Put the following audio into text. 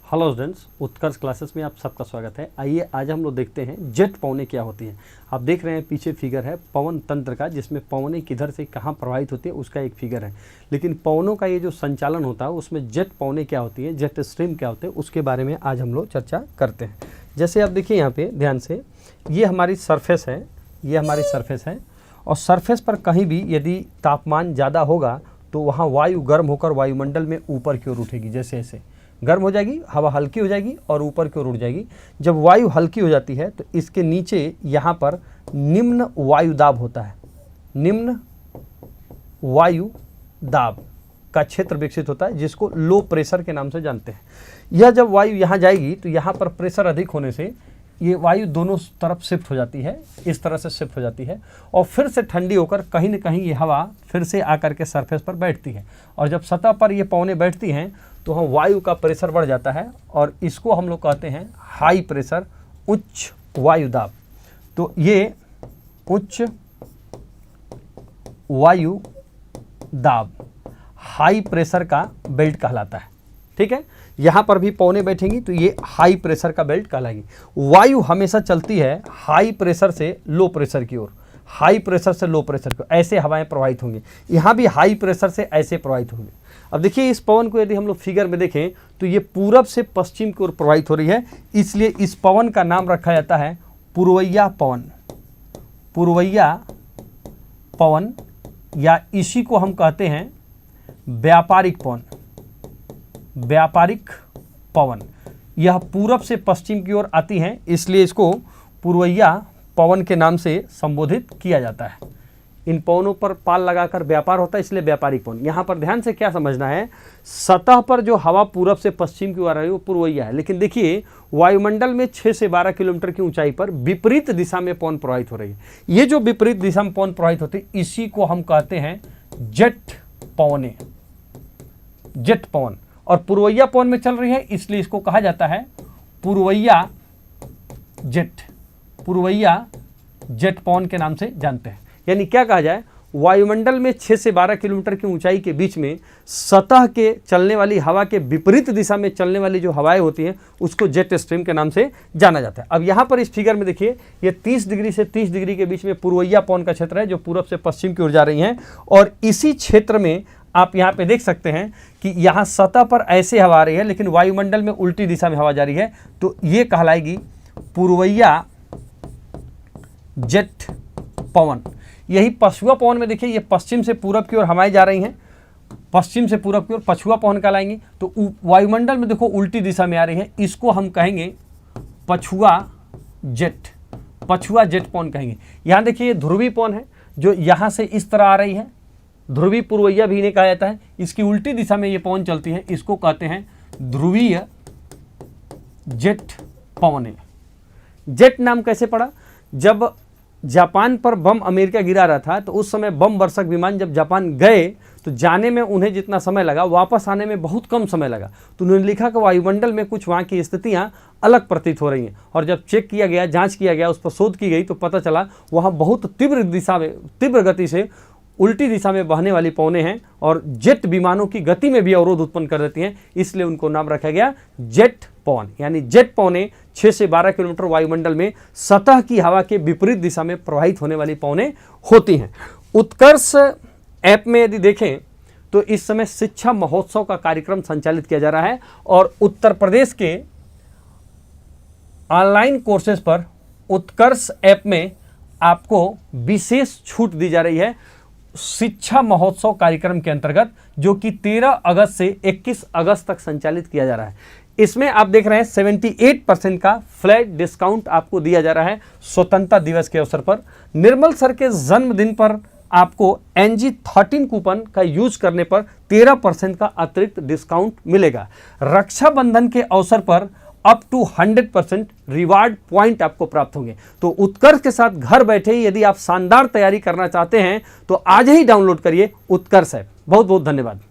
Hello students, उत्कर्ष classes में आप सबका स्वागत है। आइए आज हम लोग देखते हैं जेट पवनें क्या होती हैं। आप देख रहे हैं पीछे फिगर है पवन तंत्र का, जिसमें पवनें किधर से कहाँ प्रवाहित होती है उसका एक फिगर है। लेकिन पवनों का ये जो संचालन होता है उसमें जेट पवनें क्या होती हैं, जेट स्ट्रीम क्या होते हैं, उसके बारे में आज हम लोग चर्चा करते हैं। जैसे आप देखिए यहाँ पे ध्यान से, ये हमारी सरफेस है, ये हमारी सरफेस है और सरफेस पर कहीं भी यदि तापमान ज़्यादा होगा तो वहाँ वायु गर्म होकर वायुमंडल में ऊपर की ओर उठेगी। जैसे ऐसे गर्म हो जाएगी, हवा हल्की हो जाएगी और ऊपर की ओर उड़ जाएगी। जब वायु हल्की हो जाती है तो इसके नीचे यहाँ पर निम्न वायु दाब होता है, निम्न वायु दाब का क्षेत्र विकसित होता है, जिसको लो प्रेशर के नाम से जानते हैं। यह जब वायु यहाँ जाएगी तो यहाँ पर प्रेशर अधिक होने से ये वायु दोनों तरफ शिफ्ट हो जाती है, इस तरह से शिफ्ट हो जाती है और फिर से ठंडी होकर कहीं न कहीं ये हवा फिर से आकर के सरफेस पर बैठती है। और जब सतह पर ये पवनें बैठती हैं तो वहाँ वायु का प्रेशर बढ़ जाता है और इसको हम लोग कहते हैं हाई प्रेशर, उच्च वायु दाब। तो ये उच्च वायु दाब हाई प्रेशर का बेल्ट कहलाता है। ठीक है, यहाँ पर भी पवनें बैठेंगी तो ये हाई प्रेशर का बेल्ट कहलाएगी। वायु हमेशा चलती है हाई प्रेशर से लो प्रेशर की ओर, हाई प्रेशर से लो प्रेशर की ओर, ऐसे हवाएं प्रवाहित होंगी। यहाँ भी हाई प्रेशर से ऐसे प्रवाहित होंगी। अब देखिए इस पवन को यदि हम लोग फिगर में देखें तो ये पूरब से पश्चिम की ओर प्रवाहित हो रही है, इसलिए इस पवन का नाम रखा जाता है पूर्वैया पवन। पूर्वैया पवन या इसी को हम कहते हैं व्यापारिक पवन। व्यापारिक पवन यह पूरब से पश्चिम की ओर आती हैं, इसलिए इसको पूर्वैया पवन के नाम से संबोधित किया जाता है। इन पवनों पर पाल लगाकर व्यापार होता है, इसलिए व्यापारिक पवन। यहाँ पर ध्यान से क्या समझना है, सतह पर जो हवा पूरब से पश्चिम की ओर आ रही है वो पूर्वैया है, लेकिन देखिए वायुमंडल में 6 से 12 किलोमीटर की ऊंचाई पर विपरीत दिशा में पवन प्रवाहित हो रही है। ये जो विपरीत दिशा में पवन प्रवाहित होती है इसी को हम कहते हैं जेट पवनें, जेट पवन। और पूर्वैया पवन में चल रही है इसलिए इसको कहा जाता है पूर्वैया जेट, पूर्वैया जेट पवन के नाम से जानते हैं। यानी क्या कहा जाए, वायुमंडल में 6 से 12 किलोमीटर की ऊंचाई के बीच में सतह के चलने वाली हवा के विपरीत दिशा में चलने वाली जो हवाएं होती हैं उसको जेट स्ट्रीम के नाम से जाना जाता है। अब यहाँ पर इस फिगर में देखिए ये 30 डिग्री से 30 डिग्री के बीच में पूर्वैया पवन का क्षेत्र है जो पूरब से पश्चिम की ओर जा रही हैं और इसी क्षेत्र में आप यहाँ पे देख सकते हैं कि यहाँ सतह पर ऐसे हवा आ रही है लेकिन वायुमंडल में उल्टी दिशा में हवा जा रही है, तो ये कहलाएगी पूर्वैया जेट पवन। यही पछुआ पवन में देखिए ये पश्चिम से पूरब की ओर हवाएं जा रही हैं, पश्चिम से पूरब की ओर पछुआ पवन कहलाएंगी। तो वायुमंडल में देखो उल्टी दिशा में आ रही है, इसको हम कहेंगे पछुआ जेट, पछुआ जेट पवन कहेंगे। यहाँ देखिए ये ध्रुवी पवन है जो यहाँ से इस तरह आ रही है, ध्रुवी पूर्वैया भी इन्हें कहा जाता है। इसकी उल्टी दिशा में ये पवन चलती है, इसको कहते हैं ध्रुवीय जेट पवनें। जेट नाम कैसे पड़ा, जब जापान पर बम अमेरिका गिरा रहा था तो उस समय बम वर्षक विमान जब जापान गए तो जाने में उन्हें जितना समय लगा वापस आने में बहुत कम समय लगा। तो उन्होंने लिखा कि वायुमंडल में कुछ वहाँ की स्थितियाँ अलग प्रतीत हो रही हैं और जब चेक किया गया, जांच किया गया, उस पर शोध की गई तो पता चला वहाँ बहुत तीव्र दिशा में, तीव्र गति से उल्टी दिशा में बहने वाली पवनें हैं और जेट विमानों की गति में भी अवरोध उत्पन्न कर देती हैं, इसलिए उनको नाम रखा गया जेट पवन। यानी जेट पवनें 6 से 12 किलोमीटर वायुमंडल में सतह की हवा के विपरीत दिशा में प्रवाहित होने वाली पवनें होती हैं। उत्कर्ष ऐप में यदि देखें तो इस समय शिक्षा महोत्सव का कार्यक्रम संचालित किया जा रहा है और उत्तर प्रदेश के ऑनलाइन कोर्सेज पर उत्कर्ष ऐप में आपको विशेष छूट दी जा रही है शिक्षा महोत्सव कार्यक्रम के अंतर्गत, जो कि 13 अगस्त से 21 अगस्त तक संचालित किया जा रहा है। इसमें आप देख रहे हैं 78% का फ्लैट डिस्काउंट आपको दिया जा रहा है स्वतंत्रता दिवस के अवसर पर। निर्मल सर के जन्मदिन पर आपको NG13 कूपन का यूज करने पर 13% का अतिरिक्त डिस्काउंट मिलेगा। रक्षाबंधन के अवसर पर अप टू 100% रिवार्ड पॉइंट आपको प्राप्त होंगे। तो उत्कर्ष के साथ घर बैठे ही यदि आप शानदार तैयारी करना चाहते हैं तो आज ही डाउनलोड करिए उत्कर्ष ऐप। बहुत बहुत धन्यवाद।